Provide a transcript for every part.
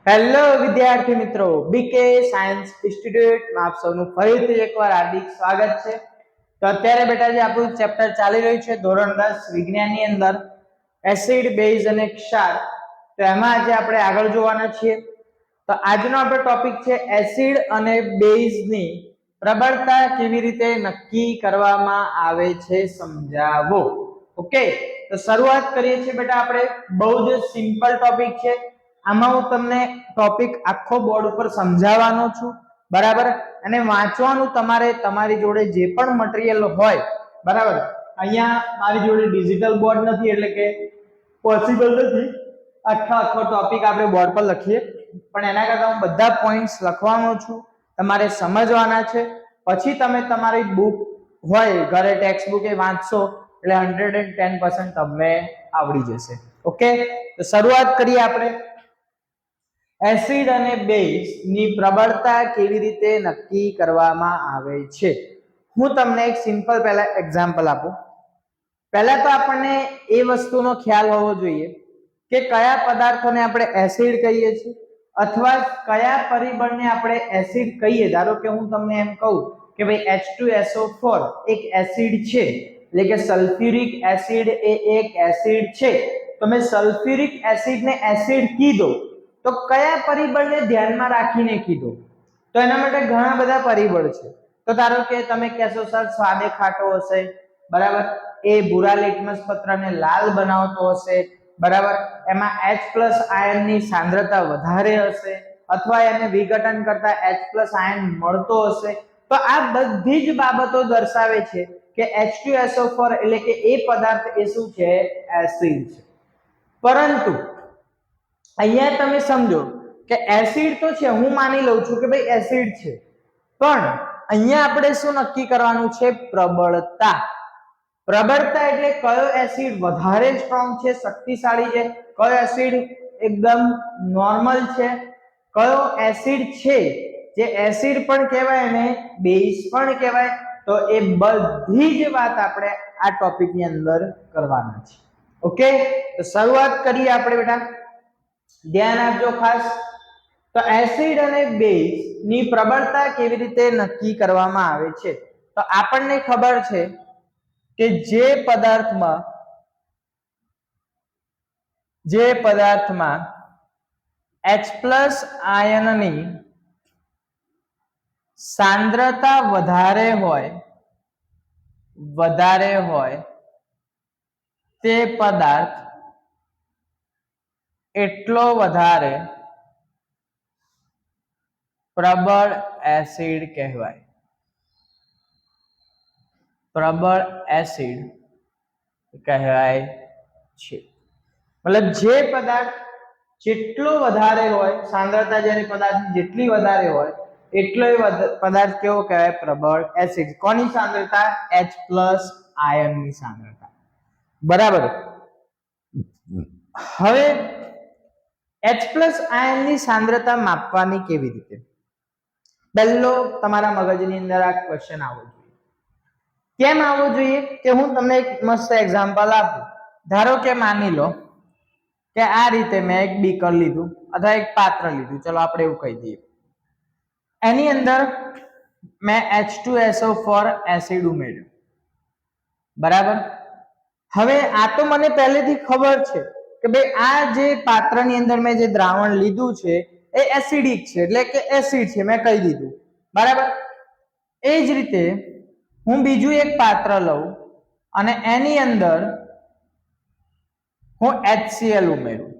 Hello વિદ્યાર્થી મિત્રો, બીકે science ઇન્સ્ટિટ્યૂટમાં આપ સૌનું ફરીથી એકવાર હાર્દિક સ્વાગત છે। તો અત્યારે બેટા જે આપણું ચેપ્ટર ચાલી રહ્યું છે ધોરણ 10 વિજ્ઞાનની અંદર એસિડ બેઝ અને ક્ષાર, તો એમાં આજે આપણે આગળ જોવાના છીએ। તો આજનો આપણો ટોપિક છે એસિડ અને બેઝની પ્રબળતા કેવી રીતે નક્કી કરવામાં આવે છે સમજાવો। ઓકે, તો શરૂઆત કરીએ છીએ બેટા આપણે। બહુ જ સિમ્પલ ટોપિક છે। આમાં હું તમને ટોપિક આખો બોર્ડ ઉપર સમજાવવાનો છું, બરાબર। અને વાંચવાનું તમારે તમારી જોડે જે પણ મટીરીયલ હોય, બરાબર। અહીંયા મારી જોડે ડિજિટલ બોર્ડ નથી એટલે કે પોસિબલ નથી આખો ટોપિક આપણે બોર્ડ પર લખીએ, પણ એના કરતા હું બધા પોઈન્ટ્સ લખવાનો છું, તમારે સમજવાના છે। પછી તમે તમારી બુક હોય ઘરે ટેક્સ્ટ બુક એ વાંચશો એટલે 110% તમને આવડી જશે। ઓકે, તો શરૂઆત કરીએ આપણે। એસિડ અને બેઝ ની પ્રબળતા કેવી રીતે નક્કી કરવામાં આવે છે। હું તમને એક સિમ્પલ પહેલા એક્ઝામ્પલ આપું। પહેલા તો આપણને એ વસ્તુનો ખ્યાલ હોવો જોઈએ કે કયા પદાર્થોને આપણે એસિડ કહીએ છીએ અથવા કયા પરિબળને આપણે એસિડ કહીએ। ધારો કે હું તમને એમ કહું કે ભાઈ H2SO4 એક એસિડ છે, એટલે કે સલ્ફ્યુરિક એસિડ એ એક એસિડ છે, તો મેં સલ્ફ્યુરિક એસિડને એસિડ કીધો તો કયા પરિબળને ધ્યાનમાં રાખીને કીધો? તો એના માટે ઘણા બધા પરિબળ છે। તો ધારો કે તમે કહેશો સર સ્વાદે ખાટો હશે, બરાબર, એ ભૂરા લિટમસ પત્રને લાલ બનાવતો હશે, બરાબર, એમાં H+ આયનની સાંદ્રતા વધારે હશે અથવા એને વિઘટન કરતા H+ આયન મળતો હશે। તો આ બધી જ બાબતો દર્શાવે છે કે H2SO4 એટલે કે એ પદાર્થ એ શું છે? એસિડ છે। પરંતુ અહીંયા તમે સમજો કે એસિડ તો છે, હું માની લઉં છું કે ભાઈ એસિડ છે, પણ અહીંયા આપણે શું નક્કી કરવાનું છે? પ્રબળતા। પ્રબળતા એટલે કયો એસિડ વધારે સ્ટ્રોંગ છે, શક્તિશાળી છે, કયો એસિડ એકદમ નોર્મલ છે, કયો એસિડ છે જે એસિડ પણ કહેવાય અને બેઝ પણ કહેવાય। તો એ બધી જ વાત આપણે આ ટોપિકની અંદર કરવાના છે। ઓકે, તો શરૂઆત કરીએ આપણે બેટા, ધ્યાન આપજો ખાસ। તો એસિડ અને બેઝ ની પ્રબળતા કેવી રીતે નક્કી કરવામાં આવે છે? તો આપણને ખબર છે કે જે પદાર્થમાં H+ આયનની સાંદ્રતા વધારે હોય તે પદાર્થ એટલો વધારે પ્રબળ એસિડ કહેવાય। પ્રબળ એસિડ કહેવાય છે। મતલબ જે પદાર્થ જેટલો વધારે હોય, સાંદ્રતા જ્યારે પદાર્થની જેટલી વધારે હોય એટલો એ પદાર્થ કેવો કહેવાય? પ્રબળ એસિડ। કોની સાંદ્રતા? H+ આયનની સાંદ્રતા, બરાબર। હવે H+ આયનની સાંદ્રતા માપવાની કેવી રીતે? પહેલો તમારા મગજની અંદર આ ક્વેશ્ચન આવવો જોઈએ। કેમ આવવો જોઈએ? કે હું તમને એક મસ્ત એક્ઝામ્પલ આપું। ધારો કે માની લો કે આ રીતે મેં એક બીકર લીધું અથવા એક પાત્ર લીધું, ચલો આપણે એવું કહી દઈએ, એની અંદર મેં H2SO4 એસિડ ઉમેર્યું, બરાબર। હવે આ તો મને પહેલેથી ખબર છે કે ભાઈ આ જે પાત્રની અંદર મેં જે દ્રાવણ લીધું છે એ એસિડિક છે, એટલે કે એસિડ છે, મેં કહી દીધું, બરાબર। એ જ રીતે હું બીજું એક પાત્ર લઉં અને એની અંદર હું HCl ઉમેરું,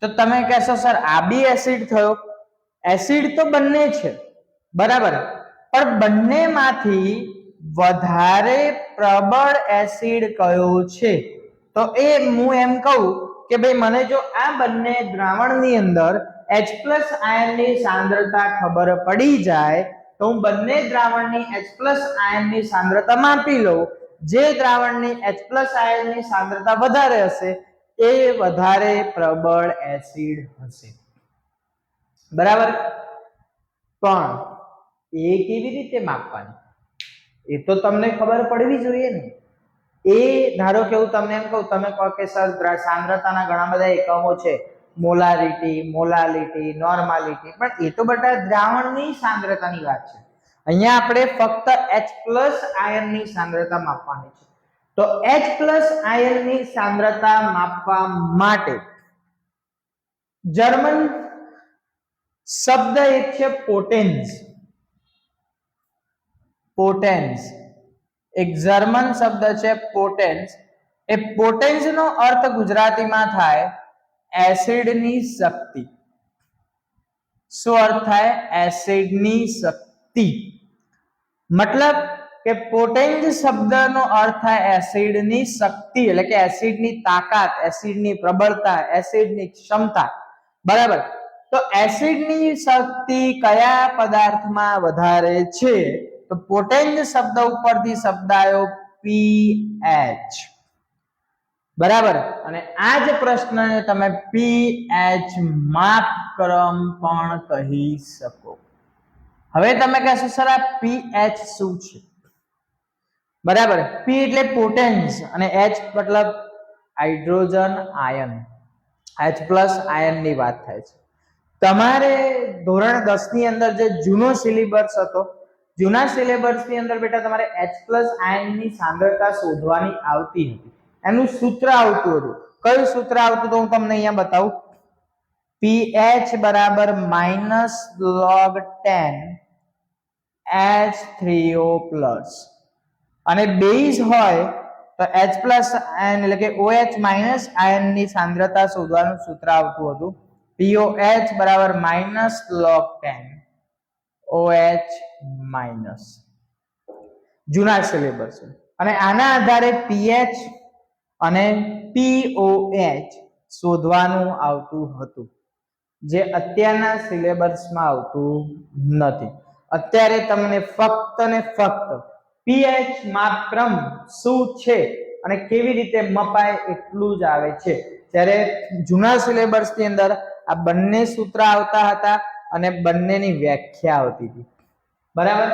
તો તમે કહેશો સર આ બી એસિડ થયો। એસિડ તો બંને છે, બરાબર, પણ બંનેમાંથી વધારે પ્રબળ એસિડ કયો છે? તો એ હું એમ કહું કે ભાઈ મને જો આ બંને દ્રાવણની અંદર H+ આયનની સાંદ્રતા ખબર પડી જાય તો હું બંને દ્રાવણની H+ આયનની સાંદ્રતા માપી લઉં। જે દ્રાવણની H+ આયનની સાંદ્રતા વધારે હશે એ વધારે પ્રબળ એસિડ હશે, બરાબર। પણ એ કેવી રીતે માપવાની? એ તો તમને ખબર પડવી જોઈએ ને। એ ધારો કે હું તમને એમ કહું, તમે કહો કે સર સાંદ્રતાના ઘણા બધા એકમો છે, મોલારિટી, મોલાલિટી, નોર્માલિટી, પણ એ તો બધા દ્રાવણની સાંદ્રતાની વાત છે. અહીંયા આપણે ફક્ત H+ આયનની સાંદ્રતા માપવાની છે. તો H+ આયનની સાંદ્રતા માપવા માટે જર્મન શબ્દ એક છે પોટેન્સ. પોટેન્સ એક જર્મન શબ્દ છે પોટેન્સ. એ પોટેન્સ નો અર્થ ગુજરાતીમાં થાય એસિડની શક્તિ. શું અર્થ થાય? એસિડની શક્તિ. મતલબ કે પોટેન્સ શબ્દનો અર્થ થાય એસિડની શક્તિ, એટલે કે એસિડની તાકાત, એસિડની પ્રબળતા, એસિડની ક્ષમતા. બરાબર. તો એસિડની શક્તિ કયા પદાર્થમાં વધારે છે? તો પોટેન્સ શબ્દ ઉપરથી શબ્દ આવ્યો pH. બરાબર. અને આ જ પ્રશ્નને તમે pH માપક્રમ પણ કહી શકો. હવે તમે કહેશો સર આ pH શું છે? બરાબર. P એટલે પોટેન્સ અને H મતલબ હાઇડ્રોજન આયન, H+ આયનની વાત થાય છે. તમારે ધોરણ 10 ની અંદર જે જૂનો સિલેબસ હતો, જૂના સિલેબસ ની અંદર બેટા તમારે H+ આયનની સાંદ્રતા શોધવાની આવતી હતી. એનું સૂત્ર આવતું હતું. કયું સૂત્ર આવતું હતું હું તમને અહીંયા બતાવું. pH બરાબર -log 10 H3O+. અને બેઝ હોય તો H+ આયન એટલે કે OH- આયનની સાંદ્રતા શોધવાનું સૂત્ર આવતું હતું POH બરાબર -log 10 OH-. જૂના સિલેબસ. અને આના આધારે pH અને POH શોધવાનું આવતું હતું, જે અત્યારના સિલેબસમાં આવતું નથી. અત્યારે તમને ફક્ત ને ફક્ત pH માપક્રમ શું છે અને કેવી રીતે મપાય એટલું જ આવે છે. ત્યારે જૂના સિલેબસ ની અંદર આ બંને સૂત્ર આવતા હતા અને બંનેની વ્યાખ્યા આવતી હતી. બરાબર.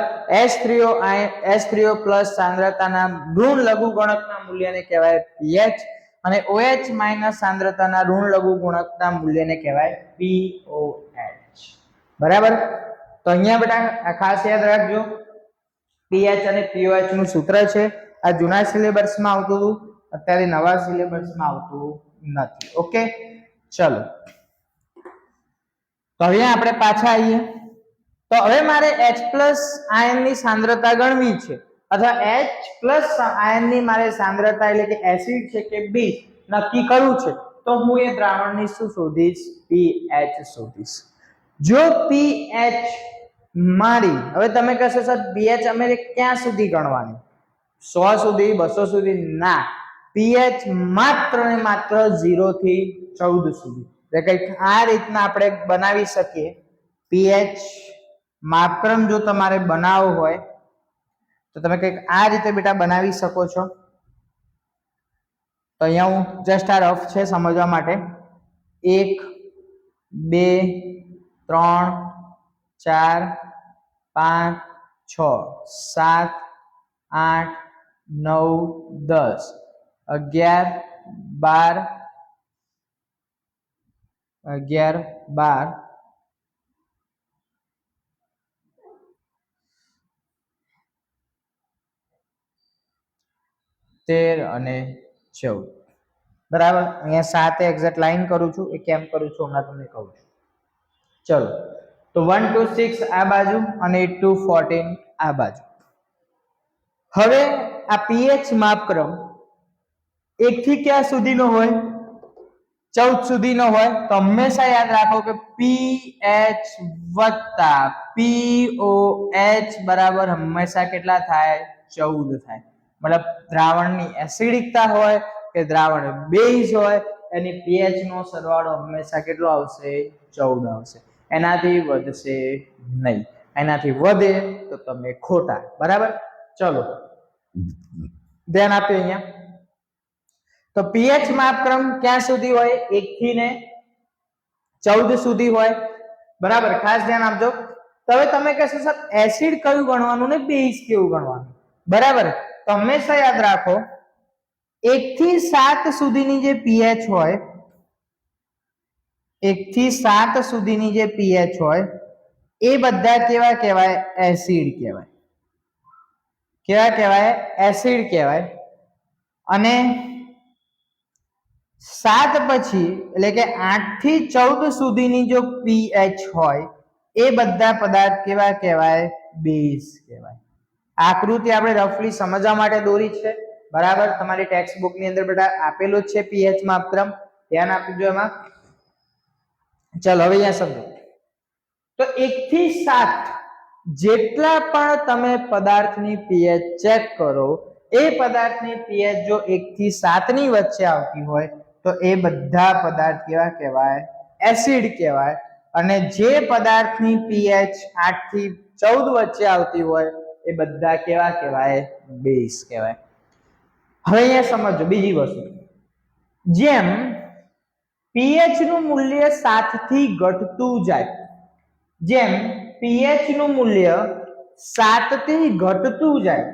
H3O+ સાંદ્રતાના ઋણ લઘુગુણકના મૂલ્યને કહેવાય pH અને OH- સાંદ્રતાના ઋણ લઘુગુણકના મૂલ્યને કહેવાય POH. બરાબર. તો અહીંયા બેટા ખાસ યાદ રાખજો, pH અને POH નું સૂત્ર છે. આ જૂના સિલેબસમાં આવતું હતું, અત્યારે નવા સિલેબસમાં આવતું નથી. ઓકે, ચલો. તો હવે આપણે પાછા આવીએ. તો હવે મારે H+ આયનની સાંદ્રતા ગણવી છે, અથવા H+ આયનની મારે સાંદ્રતા એટલે કે એસિડ છે કે બેઝ નક્કી કરવું છે. તો હું એ દ્રાવણની શું શોધીશ? pH શોધીશ. જો pH મારી, હવે તમે કહેશો સર pH અમે ક્યાં સુધી ગણવાની? 100 સુધી, 200 સુધી? ના, pH માત્ર ને માત્ર 0 થી 14 સુધી. એટલે કંઈક આ રીતના આપણે બનાવી શકીએ. pH માપક્રમ જો તમારે બનાવવો હોય તો તમે કંઈક આ રીતે બેટા બનાવી શકો છો. તો અહીંયા હું જસ્ટ આ રફ છે સમજવા માટે. 1 2 3 4 5 6 7 8 9 10 11 12 11 12 13 અને 14. બરાબર. અહીંયા 7 એક્ઝેક્ટ લાઈન કરું છું. એ કેમ કરું છું હમણાં તમને કહું છું. ચલો. તો 1 to 6 આ બાજુ અને 8 to 14 આ બાજુ. હવે આ pH માપક્રમ 1 થી ક્યાં સુધીનો હોય? 14 સુધીનો હોય. તો હંમેશા યાદ રાખો કે pH વત્તા POH બરાબર હંમેશા કેટલા થાય? 14 થાય. મતલબ દ્રાવણની એસિડિકતા હોય કે દ્રાવણ બેઝ હોય, એની pH નો સરવાળો હંમેશા કેટલો આવશે? 14 આવશે. એનાથી વધશે નહીં. એનાથી વધે તો તમે ખોટા. બરાબર. ચલો, ધ્યાન આપીએ અહીંયા. તો pH માપક્રમ ક્યાં સુધી હોય? 1 થી ને 14 સુધી હોય. બરાબર. ખાસ ધ્યાન આપજો. તો હવે તમે કહેશો સર એસિડ કયું ગણવાનું ને બેઝ કેવું ગણવાનું? બરાબર. તો હંમેશા યાદ રાખો 1 થી 7 સુધીની જે pH હોય 1 થી 7 સુધીની જે pH હોય એ બધા કેવા કહેવાય? એસિડ કહેવાય. કેવા કહેવાય? એસિડ કહેવાય. અને 7 પછી એટલે કે 8 થી 14 સુધીની જો pH હોય એ બધા પદાર્થ કેવા કહેવાય? બેઝ કહેવાય. આકૃતિ આપણે રફલી સમજવા માટે દોરી છે, બરાબર? તમારી ટેક્સ્ટ બુક ની અંદર બેટા આપેલું જ છે pH માપક્રમ, ધ્યાન આપજો એમાં. ચલો હવે અહીંયા સમજો. તો 1 થી 7 જેટલા પણ તમે પદાર્થની pH ચેક કરો, એ પદાર્થની pH જો 1 થી 7 ની વચ્ચે આવતી હોય તો એ બધા પદાર્થ કેવા કહેવાય? એસિડ કહેવાય. અને જે પદાર્થની pH 8 થી 14 વચ્ચે આવતી હોય એ બધા કેવા કહેવાય? બેઝ કહેવાય. હવે અહીંયા સમજો બીજી વસ્તુ. જેમ pH નું મૂલ્ય 7 થી ઘટતું જાય, જેમ pH નું મૂલ્ય 7 થી ઘટતું જાય,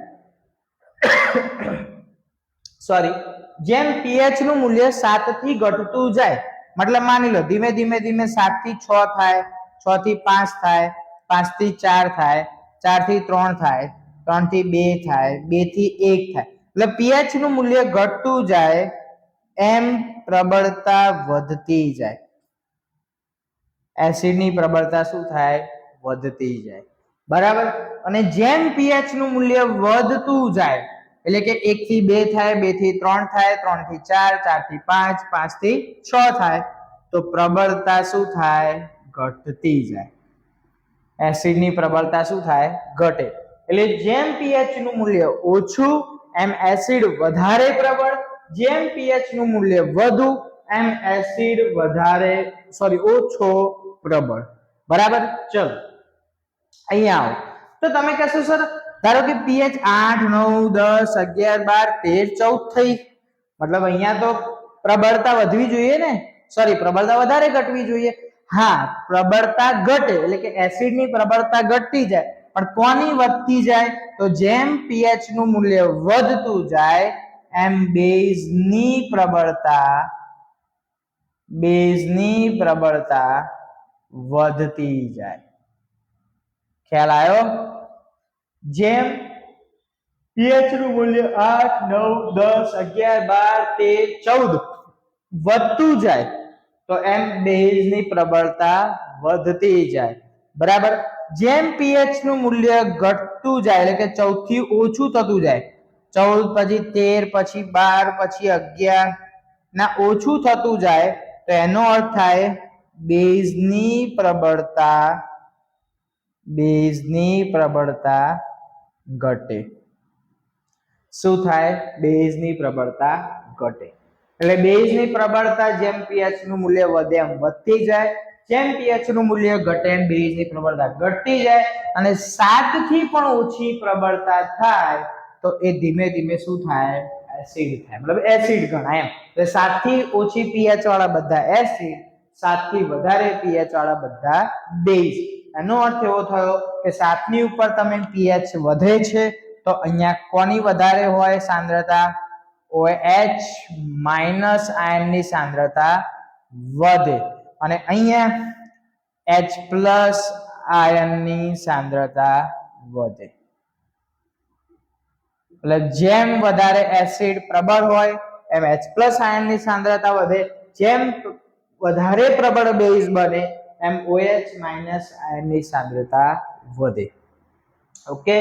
સોરી, જેમ pH નું મૂલ્ય 7 થી ઘટતું જાય, મતલબ માની લો ધીમે ધીમે 7 થી 6 થાય, 6 થી 5 થાય, 5 થી 4 થાય, 4 થી 3 થાય, 3 થી 2 થાય, 2 થી 1 થાય, એટલે pH નું મૂલ્ય ઘટતું જાય એમ પ્રબળતા વધતી જાય. એસિડની પ્રબળતા શું થાય? વધતી જાય. બરાબર? અને જેમ pH નું મૂલ્ય વધતું જાય, એટલે કે 1 થી 2 થાય, 2 થી 3 થાય, 3 થી 4, 4 થી 5, 5 થી 6 થાય, તો પ્રબળતા શું થાય? ઘટતી જાય. એસિડની પ્રબળતા શું થાય? ઘટે. એટલે જેમ pH નું મૂલ્ય ઓછું એમ એસિડ વધારે પ્રબળ, જેમ pH નું મૂલ્ય વધુ એમ એસિડ ઓછો પ્રબળ. બરાબર? ચલો અહીંયા આવો. તો તમે કહેશો સર ધારો કે pH 8, 9, 10, 11, 12, 13, 14 થઈ, મતલબ અહીંયા તો પ્રબળતા વધવી જોઈએ ને, સોરી પ્રબળતા વધારે ઘટવી જોઈએ. હા, પ્રબળતા ઘટે એટલે કે એસિડની પ્રબળતા ઘટતી જાય, પણ કોની વધતી જાય? તો જેમ pH નું મૂલ્ય વધતું જાય એમ બેઝની પ્રબળતા વધતી જાય. ખ્યાલ આવ્યો? જેમ pH નું મૂલ્ય 8, 9, 10, 11, 12, 13, 14 વધતું જાય તો એમ બેઝની પ્રબળતા વધતી જાય. બરાબર? જેમ pH નું મૂલ્ય ઘટતું જાય એટલે કે 14 થી ઓછું થતું જાય, 14 પછી 13 પછી 12 પછી 11 ના ઓછું થતું જાય, તો એનો અર્થ થાય બેઝની પ્રબળતા ઘટે. શું થાય? બેઝની પ્રબળતા ઘટે. એટલે બેઝની પ્રબળતા જેમ pH નું મૂલ્ય વધે એમ વધતી જાય, જેમ pH નું મૂલ્ય ઘટે એમ બેઝની પ્રબળતા ઘટતી જાય. અને 7 થી પણ ઓછી પ્રબળતા થાય તો એ ધીમે ધીમે શું થાય? એસિડ થાય, મતલબ એસિડ ગણાય એમ. એટલે 7 થી ઓછી pH વાળા બધા એસિડ, 7 થી વધારે pH વાળા બધા બેઝ. એનો અર્થ એવો થયો કે 7 ની ઉપર તમે pH વધે છે તો અહીંયા કોની વધારે હોય સાંદ્રતા? OH માઇનસ આયનની સાંદ્રતા વધે, અને અહીંયા H પ્લસ આયનની સાંદ્રતા વધે. એટલે જેમ વધારે એસિડ પ્રબળ હોય એમ H પ્લસ આયનની સાંદ્રતા વધે, જેમ વધારે પ્રબળ બેઝ બને એમ OH માઇનસ આયનની સાંદ્રતા વધે. Okay,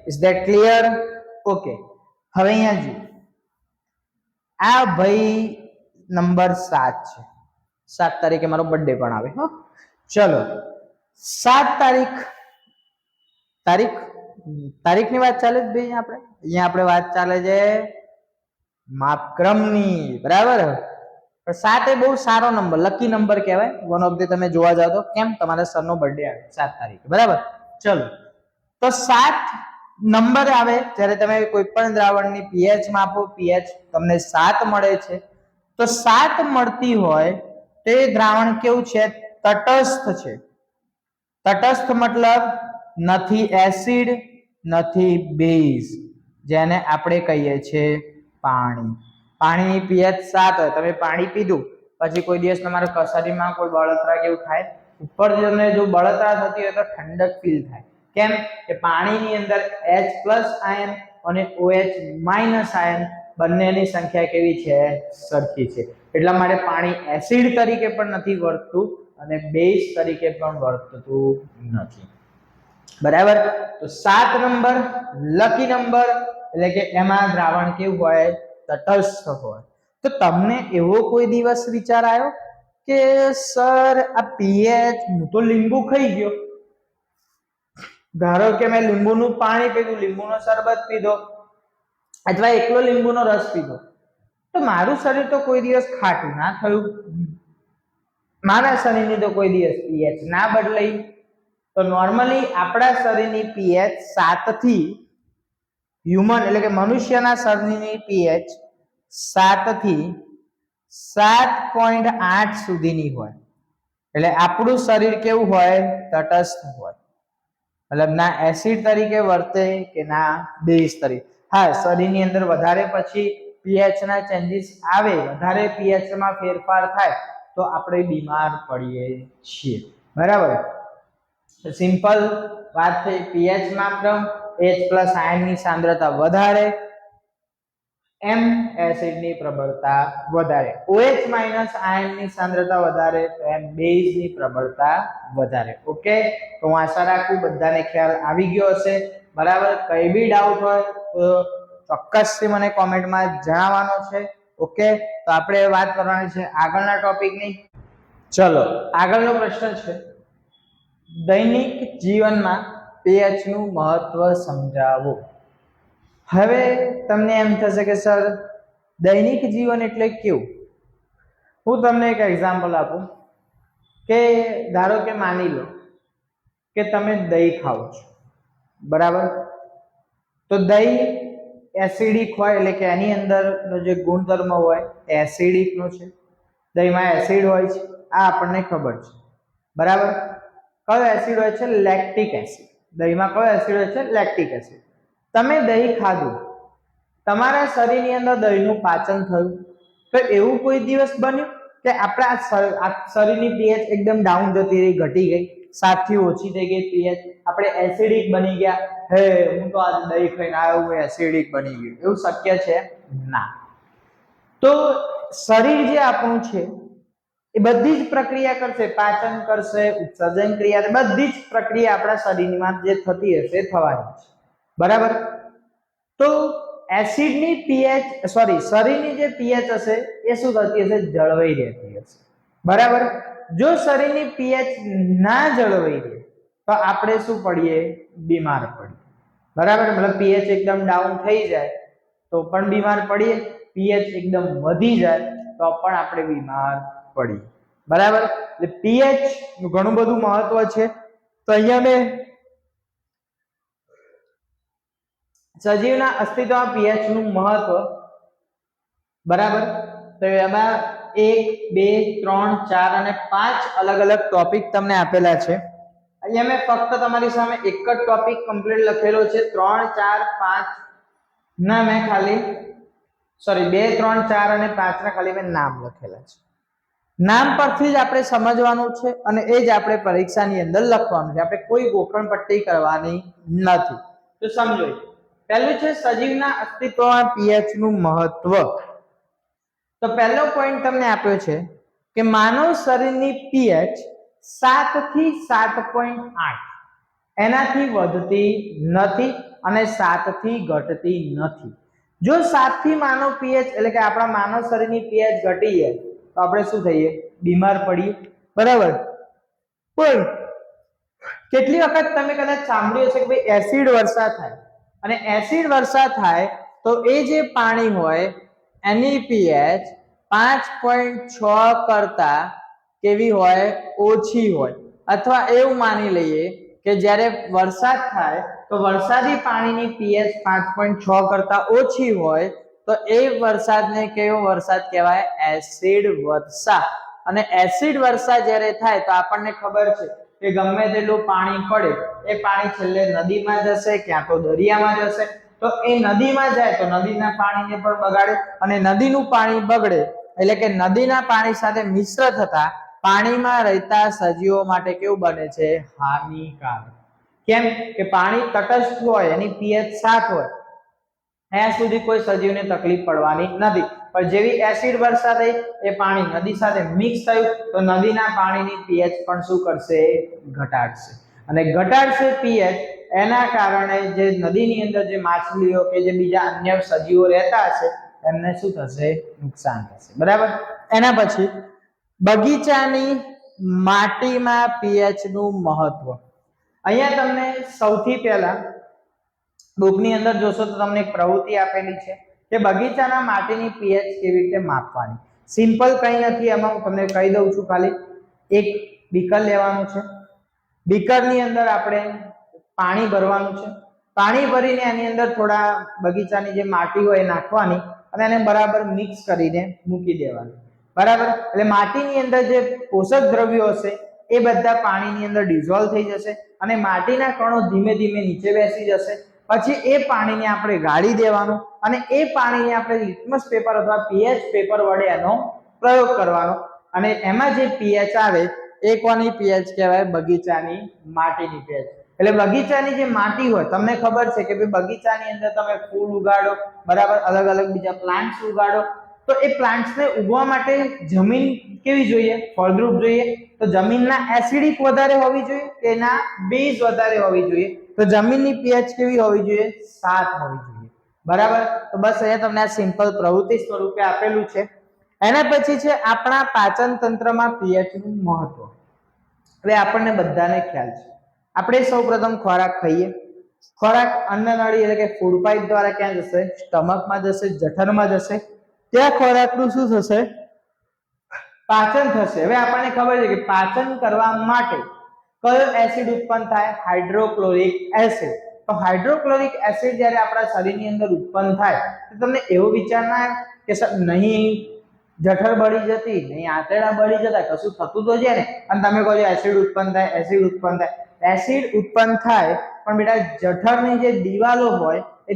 is that clear? Okay, હવે અહીંયા જુઓ, આ ભાઈ નંબર 7 છે. 7 તારીખે મારો બર્થડે પણ આવે. હો, ચલો 7 તારીખની વાત ચાલે છે ભાઈ. અહીંયા આપણે વાત ચાલે છે માપક્રમની. બરાબર? 7 એ બહુ સારો નંબર, લકી નંબર કહેવાય. વન ઓફ ધી તમે જોવા જાવ તો. કેમ? તમારા સરનો બર્થડે આવે 7 તારીખે. બરાબર? ચલો, તો 7 નંબર આવે જ્યારે તમે કોઈ પણ દ્રાવણની pH માપો, pH તમને 7 મળે છે, તો 7 મળતી હોય તો એ દ્રાવણ કેવું છે? તટસ્થ છે. તટસ્થ મતલબ નથી એસિડ નથી બેઝ, જેને આપણે કહીએ છીએ પાણી. પાણીની pH 7 હોય, તમે પાણી પીધું પછી કોઈ દિવસ તમારા શરીરમાં કોઈ બળતરા કેવું થાય, ઉપર જઈને જો બળતરા થતી હોય તો ઠંડક ફીલ થાય. કેમ કે પાણીની અંદર H+ આયન અને OH- આયન બંનેની સંખ્યા કેવી છે, સરખી છે. એટલા માટે પાણી એસિડ તરીકે પણ નથી વર્તતું અને બેઝ તરીકે પણ વર્તતું નથી. બરાબર. તો 7 નંબર લકી નંબર, એટલે કે એમાં દ્રાવણ કેવું હોય, તટસ્થ હોય. તો તમને એવો કોઈ દિવસ વિચાર આવ્યો કે સર આ પીએચ, હું તો લીંબુ ખાઈ ગયો, ધારો કે મેં લીંબુનું પાણી પીધું, લીંબુનો શરબત પીધો અથવા એકલો લીંબુનો રસ પીધો, તો મારું શરીર તો કોઈ દિવસ ખાટું ના થયું, મારા શરીરની તો કોઈ દિવસ પીએચ ના બદલાઈ. તો નોર્મલી આપણા શરીરની પીએચ 7 થી હ્યુમન એટલે કે મનુષ્યના શરીરની પીએચ 7 થી 7.8 સુધીની હોય. એટલે આપણું શરીર કેવું હોય, તટસ્થ હોય. મતલબ ના એસિડ તરીકે વર્તે કે ના બેઝ તરીકે. હા, શરીરની અંદર વધારે પછી પીએચ ના ચેન્જીસ આવે, વધારે પીએચ માં ફેરફાર થાય તો આપણે બીમાર પડીએ છીએ. બરાબર. સિમ્પલ વાત થઈ. પીએચ માપદંડ H+ આયનની સાંદ્રતા વધારે, M એસિડની પ્રબળતા વધારે, OH- આયનની સાંદ્રતા વધારે તો M બેઝની પ્રબળતા વધારે. ઓકે, તો હું આશા રાખું બધાને ખ્યાલ આવી ગયો હશે. બરાબર. કઈ બી ડાઉટ હોય તો ચોક્કસથી મને કોમેન્ટમાં જણાવવાનો છે. ઓકે, તો આપણે વાત કરવાની છે આગળના ટોપિકની. ચલો, આગળનો પ્રશ્ન છે, દૈનિક જીવનમાં pH નું મહત્વ સમજાવો. હવે તમને એમ થશે કે સર દૈનિક જીવન એટલે કેવું? હું તમને એક એક્ઝામ્પલ આપું કે ધારો કે માની લો કે તમે દહીં ખાઓ છો. બરાબર. તો દહીં એસિડિક હોય, એટલે કે એની અંદરનો જે ગુણધર્મ હોય એસિડિક નો છે. દહીંમાં એસિડ હોય છે, આ આપણને ખબર છે. બરાબર. કયો એસિડ હોય છે? Lactic acid. દહીંમાં કયો એસિડ હોય છે? Lactic acid. તમે દહીં ખાધું, તમારા શરીરની અંદર દહીંનું પાચન થયું, તો એવું કોઈ દિવસ બન્યું કે આપણા શરીરની પીએચ એકદમ ડાઉન જતી રહી, ઘટી ગઈ, 7 થી ઓછી થઈ ગઈ પીએચ, આપણે એસિડિક બની ગયા, હે હું તો આજ દહીં ખાઈને આવ્યો, હું એસિડિક બની ગયો, એવું શક્ય છે ના. તો શરીર જે આપણું છે એ બધી જ પ્રક્રિયા કરશે, પાચન કરશે, ઉત્સર્જન ક્રિયા, બધી જ પ્રક્રિયા આપણા શરીરમાં જે થતી હશે થવાની છે. બરાબર. તો એસિડની પીએચ શરીરની જે પીએચ હશે એ શું થતી હશે? જળવાઈ રહેતી હશે. બરાબર. જો શરીરની પીએચ ના જળવાઈ રહે તો આપણે શું પડીએ? બીમાર પડીએ. બરાબર. મતલબ પીએચ એકદમ ડાઉન થઈ જાય તો પણ બીમાર પડીએ, પીએચ એકદમ વધી જાય તો પણ આપણે બીમાર પડીએ. બરાબર. એટલે પીએચ નું ઘણું બધું મહત્વ છે. તો અહીંયા મેં સજીવના અસ્તિત્વમાં પીએચ નું મહત્વ, બરાબર, તો એમાં 1, 2, 3, 4 અને 5 અલગ અલગ ટોપિક તમને આપેલા છે. અહીંયા મેં ફક્ત તમારી સામે એક જ ટોપિક કમ્પ્લીટ લખેલો છે. 3, 4, 5 ના મેં ખાલી 2, 3, 4 અને 5 ના ખાલી મેં નામ લખેલા છે. નામ પરથી જ આપણે સમજવાનું છે અને એ જ આપણે પરીક્ષાની અંદર લખવાનું છે. આપણે કોઈ ગોખણ પટ્ટી કરવાની નથી. તો સમજો. પહેલું છે સજીવના અસ્તિત્વમાં પીએચ નું મહત્વ. તો પહેલો પોઈન્ટ તમને આપ્યો છે કે માનવ શરીરની પીએચ 7 થી 7.8 એનાથી વધતી નથી અને 7 થી ઘટતી નથી. જો 7 થી માનવ પીએચ એટલે કે આપણા માનવ શરીરની પીએચ ઘટી જાય તો આપણે શું થઈએ? બીમાર પડીએ. બરાબર. પણ કેટલી વખત તમે કદાચ સાંભળ્યું હશે કે ભાઈ એસિડ વર્ષા થાય, અને એસિડ વર્ષા થાય તો એ જે પાણી હોય એની પીએચ 5.6 કરતા કેવી હોય? ઓછી હોય. અથવા એવું માની લઈએ કે જ્યારે વરસાદ થાય તો વરસાદી પાણીની પીએચ 5.6 કરતા ઓછી હોય તો એ વરસાદને કેવો વરસાદ કહેવાય? એસિડ વર્ષા. અને એસિડ વર્ષા જ્યારે થાય તો આપણને ખબર છે કે ગમે તેટલું પાણી પડે એ પાણી છેલ્લે નદીમાં જશે, ક્યાં તો દરિયામાં જશે. તો એ નદીમાં જાય તો નદીના પાણીને પણ બગાડે, અને નદીનું પાણી બગડે એટલે કે નદીના પાણી સાથે મિશ્ર થતા પાણીમાં રહેતા સજીવો માટે કેવું બને છે? હાનિકારક. કેમ કે પાણી તટસ્થ હોય, એની pH 7 હોય, ત્યાં સુધી કોઈ સજીવને તકલીફ પડવાની નથી, પણ જેવી એસિડ વર્ષા થઈ એ પાણી નદી સાથે મિક્સ થયું તો નદીના પાણીની pH પણ શું કરશે? ઘટાડશે. અને ઘટાડશે pH, એના કારણે જે નદીની અંદર જે માછલીઓ કે જે બીજા અન્ય સજીવો રહેતા હશે એમને શું થશે? નુકસાન થશે. બરાબર. એના પછી બગીચાની માટીમાં pH નું મહત્વ. અહીંયા તમને સૌથી પહેલા બુકની અંદર જોશો તો તમને એક પ્રવૃત્તિ આપેલી છે કે બગીચાના માટીની pH કેવી રીતે માપવાની. સિમ્પલ કંઈ નથી, એમાં હું તમને કહી દઉં છું. ખાલી એક બીકર લેવાનું છે, બીકરની અંદર આપણે પાણી ભરવાનું છે, પાણી ભરીને એની અંદર થોડા બગીચાની જે માટી હોય એ નાખવાની અને એને બરાબર મિક્સ કરીને મૂકી દેવાની. બરાબર. એટલે માટીની અંદર જે પોષક દ્રવ્યો હશે એ બધા પાણીની અંદર ડિઝોલ્વ થઈ જશે અને માટીના કણો ધીમે ધીમે નીચે બેસી જશે. પછી એ પાણીને આપણે ગાળી દેવાનું અને એ પાણીને આપણે લિટમસ પેપર અથવા pH પેપર વડે એનો પ્રયોગ કરવાનો અને એમાં જે pH આવે એ કોની pH કહેવાય? બગીચાની માટીની pH. એટલે બગીચાની જે માટી હોય, તમને ખબર છે કે ભાઈ બગીચાની અંદર તમે ફૂલ ઉગાડો, બરાબર, અલગ અલગ બીજા પ્લાન્ટ્સ ઉગાડો, તો એ પ્લાન્ટ્સને ઉગવા માટે જમીન કેવી જોઈએ? ફળદ્રુપ જોઈએ. તો જમીનના એસિડિક વધારે હોવી જોઈએ કે એના બેઝ વધારે હોવી જોઈએ? તો જમીનની pH કેવી હોવી જોઈએ? 7 હોવી જોઈએ. બરાબર. તો બસ અહીંયા તમને આ સિમ્પલ પ્રવૃત્તિ સ્વરૂપે આપેલું છે. એના પછી છે આપણા પાચન તંત્રમાં pH નું મહત્વ. હવે આપણને બધાને ખ્યાલ છે, આપણે સૌપ્રથમ ખોરાક ખાઈએ, ખોરાક અન્નનળી એટલે કે ફૂડ પાઇપ દ્વારા ક્યાં જશે? સ્ટમકમાં જશે, જઠરમાં જશે. ત્યાં ખોરાકનું શું થશે? પાચન થશે. હવે આપણને ખબર છે કે પાચન કરવા માટે કયો એસિડ ઉત્પન્ન થાય? Hydrochloric acid. તો હાઇડ્રોક્લોરિક એસિડ જ્યારે આપણા શરીરની અંદર ઉત્પન્ન થાય તો તમને એવો વિચાર ના આવે કે સર નહીં જઠર બળી જતી, નહીં આંતરડા બળી જતા, કશું થતું તો છે ને, અને તમે કહો છો એસિડ ઉત્પન્ન થાય, એસિડ ઉત્પન્ન થાય. એસિડ ઉત્પન્ન થાય પણ બેટા જઠરની જે દિવાલો હોય એ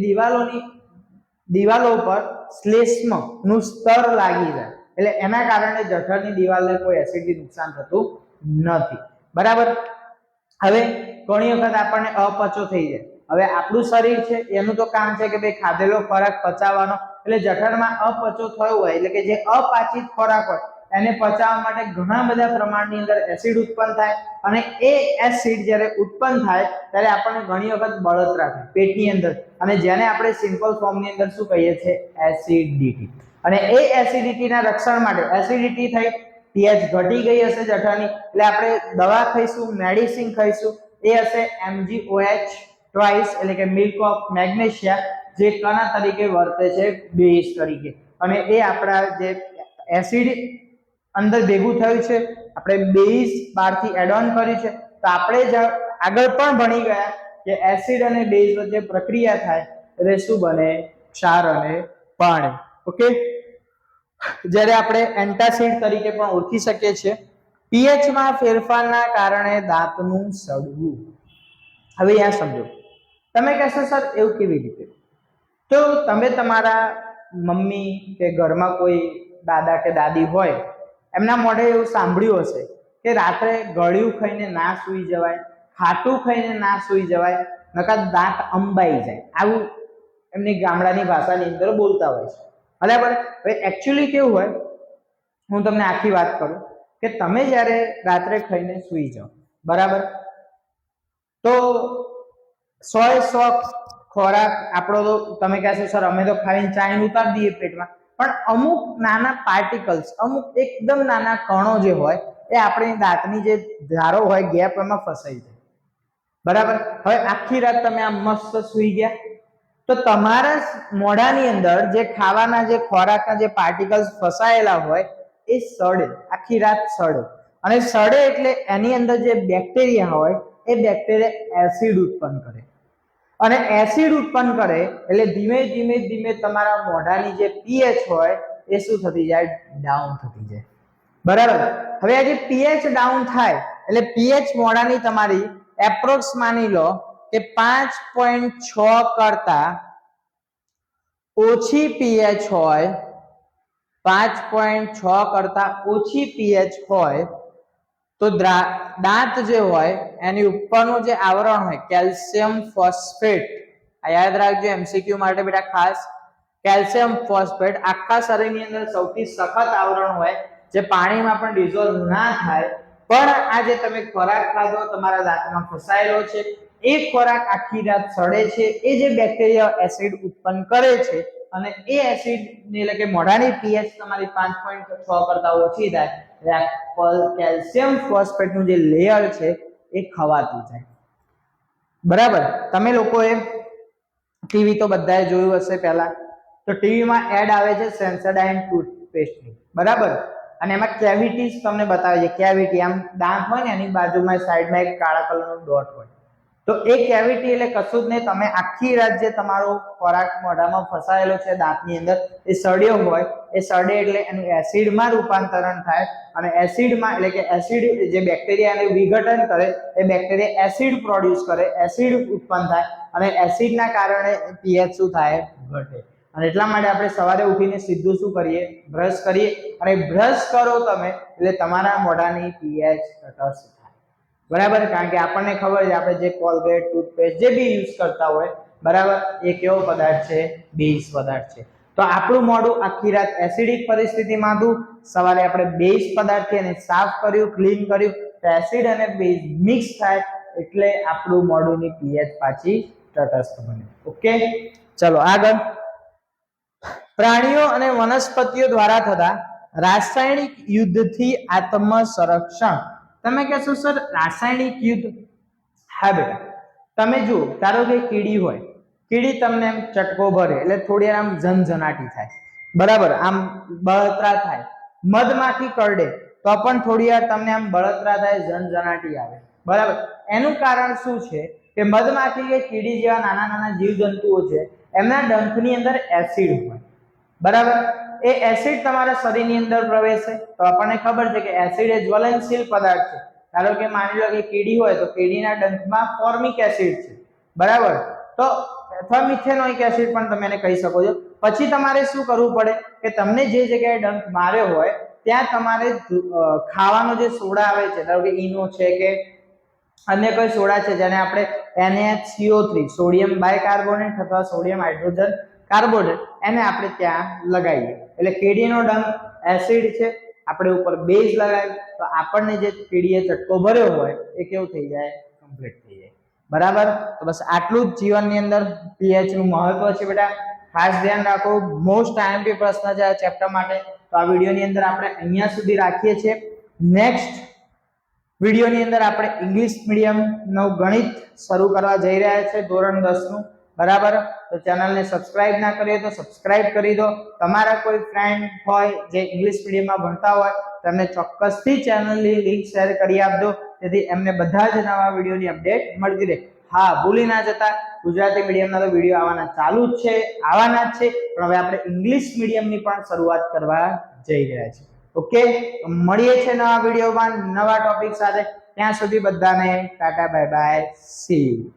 દિવાલો પર શ્લેષ્મ નું સ્તર લાગી જાય, એટલે એના કારણે જઠરની દિવાલને કોઈ એસિડથી નુકસાન થતું નથી. બરાબર. હવે ઘણી વખત આપણને અપચો થઈ જાય. હવે આપણું શરીર છે એનું તો કામ છે કે ભાઈ ખાધેલો ખોરાક પચાવવાનો, એટલે જઠરમાં અપચો થયો હોય એટલે કે જે અપાચિત ખોરાક હોય એને પચાવવા માટે ઘણા બધા પ્રમાણની અંદર એસિડ ઉત્પન્ન થાય અને એ એસિડ જ્યારે ઉત્પન્ન થાય ત્યારે આપણને ઘણી વખત બળતરા થાય પેટની અંદર, અને જેને આપણે સિમ્પલ ફોર્મની અંદર શું કહીએ છીએ? એસિડિટી. અને એ એસિડિટીના રક્ષણ માટે એસિડિટી થઈ, pH ઘટી ગઈ હશે જઠરની, એટલે આપણે દવા ખાઈશું, મેડિસિન ખાઈશું, એ હશે MgOH ટ્વાઇસ એટલે કે મિલ્ક ઓફ મેગ્નેશિયા, જે કણા તરીકે વર્તે છે? બેઝ તરીકે. અને એ આપણા જે એસિડ અંદર ભેગું થયું છે, આપણે બેઝ બહારથી એડ ઓન કર્યું છે, તો આપણે આગળ પણ ભણી ગયા કે એસિડ અને બેઝ વચ્ચે પ્રક્રિયા થાય એટલે શું બને? ક્ષાર અને પાણી. ઓકે. જ્યારે આપણે એન્ટાસિડ તરીકે પણ ઓળખી શકીએ છીએ. pH માં ફેરફારના કારણે દાંતનું સડવું. હવે અહીંયા સમજો, તમે કહેશો સર એવું કેવી રીતે? તો તમે તમારા મમ્મી કે ઘરમાં કોઈ દાદા કે દાદી હોય એમના મોઢે એવું સાંભળ્યું હશે કે રાત્રે ગળ્યું ખાઈને ના સૂઈ જવાય, ખાટું ખાઈને ના સૂઈ જવાય, નકર દાંત અંબાઈ જાય, આવું એમની ગામડાની ભાષાની અંદર બોલતા હોય છે. બરાબર. હવે એકચ્યુઅલી કેવું હોય, હું તમને આખી વાત કરું કે તમે જ્યારે રાત્રે ખાઈને સૂઈ જાઓ, બરાબર, તો 100% ખોરાક આપણો તો તમે કહેશો સર અમે તો ખાઈને ચાઈને ઉતારી દઈએ પેટમાં, પણ અમુક નાના પાર્ટિકલ્સ, અમુક એકદમ નાના કણો જે હોય એ આપણી દાંતની જે ધારો હોય ગેપ એમાં ફસાઈ જાય. બરાબર. હવે આખી રાત તમે આમ મસ્ત સૂઈ ગયા તો તમારા મોઢાની અંદર જે ખાવાના જે ખોરાકના જે પાર્ટિકલ્સ ફસાયેલા હોય એ સડે, આખી રાત સડે, અને સડે એટલે એની અંદર જે બેક્ટેરિયા હોય એ બેક્ટેરિયા એસિડ ઉત્પન્ન કરે, અને એસિડ ઉત્પન્ન કરે એટલે ધીમે ધીમે ધીમે તમારા મોઢાની જે pH હોય એ શું થતી જાય? ડાઉન થતી જાય. બરાબર. હવે આ જે pH ડાઉન થાય એટલે pH મોઢાની તમારી એપ્રોક્સ માની લો કે 5.6 કરતા ઓછી pH હોય 5.6 કરતા ઓછી પીએચ હોય તો દાંત જે હોય એની ઉપરનું જે આવરણ હોય કેલ્શિયમ ફોસ્ફેટ, આ યાદ રાખજો એમસીક્યુ માટે બેટા ખાસ, કેલ્શિયમ ફોસ્ફેટ આખા શરીરની અંદર સૌથી સખત આવરણ હોય જે પાણીમાં પણ ડિઝોલ્વ ના થાય, પણ આ જે તમે ખોરાક ખાધો તમારા દાંતમાં ફસાયેલો છે એ ખોરાક આખી રાત સડે છે, એ જે બેક્ટેરિયા એસિડ ઉત્પન્ન કરે છે અને એ એસિડ એટલે કે મોઢાની પીએચ તમારી 5.6 કરતા ઓછી થાય એટલે કેલ્શિયમ ફોસ્ફેટ નું જે લેયર છે એ ખવાતું જાય. બરાબર, તમે લોકોએ ટીવી તો બધાએ જોયું હશે પહેલા, તો ટીવીમાં એડ આવે છે સેન્સોડાઇન ટૂથપેસ્ટની, બરાબર, અને એમાં કેવિટીઝ તમને બતાવે છે, કેવિટી આમ દાંત હોય ને એની બાજુમાં સાઈડમાં એક કાળા કલરનો ડોટ હોય, તો એ કેવિટી એટલે કશું જ નહીં, તમે આખી રાત જે તમારો ખોરાક મોઢામાં ફસાયેલો છે દાંતની અંદર એ સડ્યો હોય, એ સડે એટલે એનું એસિડમાં રૂપાંતરણ થાય અને એસિડમાં એટલે કે એસિડ જે બેક્ટેરિયાને વિઘટન કરે એ બેક્ટેરિયા એસિડ પ્રોડ્યુસ કરે, એસિડ ઉત્પન્ન થાય અને એસિડના કારણે પીએચ શું થાય? ઘટે. અને એટલા માટે આપણે સવારે ઉઠીને સીધું શું કરીએ? બ્રશ કરીએ, અને બ્રશ કરો તમે એટલે તમારા મોઢાની પીએચ તટસ્થ થાય. બરાબર, કારણ કે આપણને ખબર છે આપણે જે કોલગેટ, ટૂથપેસ્ટ જે બી યુઝ કરતા હોય, બરાબર, એ કેવો પદાર્થ છે? બેઝ પદાર્થ છે. તો આપણું મોઢું આખી રાત એસિડિક પરિસ્થિતિમાં હતું, સવારે આપણે બેઝ પદાર્થથી એને સાફ કર્યું, ક્લીન કર્યું, તો એસિડ અને બેઝ મિક્સ થાય એટલે આપણું મોઢુંની પીએચ પાછી તટસ્થ બને. ઓકે, ચલો આગળ. પ્રાણીઓ અને વનસ્પતિઓ દ્વારા થતા રાસાયણિક યુદ્ધથી આત્મ સંરક્ષણ. તમે કહેશો સર રાસાયણિક યુદ્ધ? હા બેટા, તમે જુઓ, ધારો કે કીડી હોય, કીડી તમને એમ ચટકો ભરે એટલે થોડી આમ ઝનઝનાટી થાય, બરાબર, આમ બળતરા થાય, મધમાખી કરડે તો પણ થોડી વાર તમને આમ બળતરા થાય, ઝનઝનાટી આવે, બરાબર. એનું કારણ શું છે કે મધમાખી કે કીડી જેવા નાના નાના જીવજંતુઓ છે એમના ડંખની અંદર એસિડ હોય, બરાબર. એ એસિડ તમારા શરીરની અંદર પ્રવેશે તો આપણને ખબર છે કે એસિડ એ જ્વલનશીલ પદાર્થ છે. ધારો કે માની લો કે કીડી હોય તો કીડીના ડંખમાં ફોર્મિક એસિડ છે, બરાબર, તો અથવા મિથેનોઇક એસિડ પણ તમે એને કહી શકો છો. પછી તમારે શું કરવું પડે કે તમને જે જગ્યાએ ડંખ માર્યો હોય ત્યાં તમારે ખાવાનો જે સોડા આવે છે, ધારો કે ઈનો છે કે અન્ય કોઈ સોડા છે જેને આપણે NaCO3 સોડિયમ બાયકાર્બોનેટ અથવા સોડિયમ હાઇડ્રોજન કાર્બોનેટ એને આપણે ત્યાં લગાવીએ એટલે કીડીનો ડંખ એસિડ છે, આપણે ઉપર બેઝ લગાવ્યું તો આપણને જે કીડીએ ચટકો ભર્યો હોય એ કેવું થઈ જાય? કમ્પ્લીટ થઈ જાય. બરાબર, તો બસ આટલું જ જીવનની અંદર પીએચ નું મહત્વ છે બેટા, ખાસ ધ્યાન રાખો. મોસ્ટ આઈએમપી પ્રશ્ન છે આ ચેપ્ટર માટે. તો આ વિડીયોની અંદર આપણે અહીંયા સુધી રાખીએ છીએ. નેક્સ્ટ વિડીયોની અંદર આપણે ઇંગ્લિશ મીડિયમ નું ગણિત શરૂ કરવા જઈ રહ્યા છે, ધોરણ 10 નું, બરાબર. તો ચેનલને સબસ્ક્રાઇબ ના કરી હોય તો સબસ્ક્રાઇબ કરી દો. તમારા કોઈ ફ્રેન્ડ હોય જે ઇંગ્લિશ મીડિયમમાં ભણતા હોય તેમને ચોક્કસથી ચેનલની લિંક શેર કરી આપજો, જેથી એમને બધા જ નવા વિડીયોની અપડેટ મળતી રહે. હા, ભૂલી ના જતા, ગુજરાતી મીડિયમના તો વિડીયો આવવાના ચાલુ જ છે, આવવાના જ છે, પણ હવે આપણે ઇંગ્લિશ મીડિયમની પણ શરૂઆત કરવા જઈ રહ્યા છીએ. ઓકે, મળીએ છીએ નવા વિડીયોમાં નવા ટોપિક સાથે. ત્યાં સુધી બધાને Tata bye bye, C you.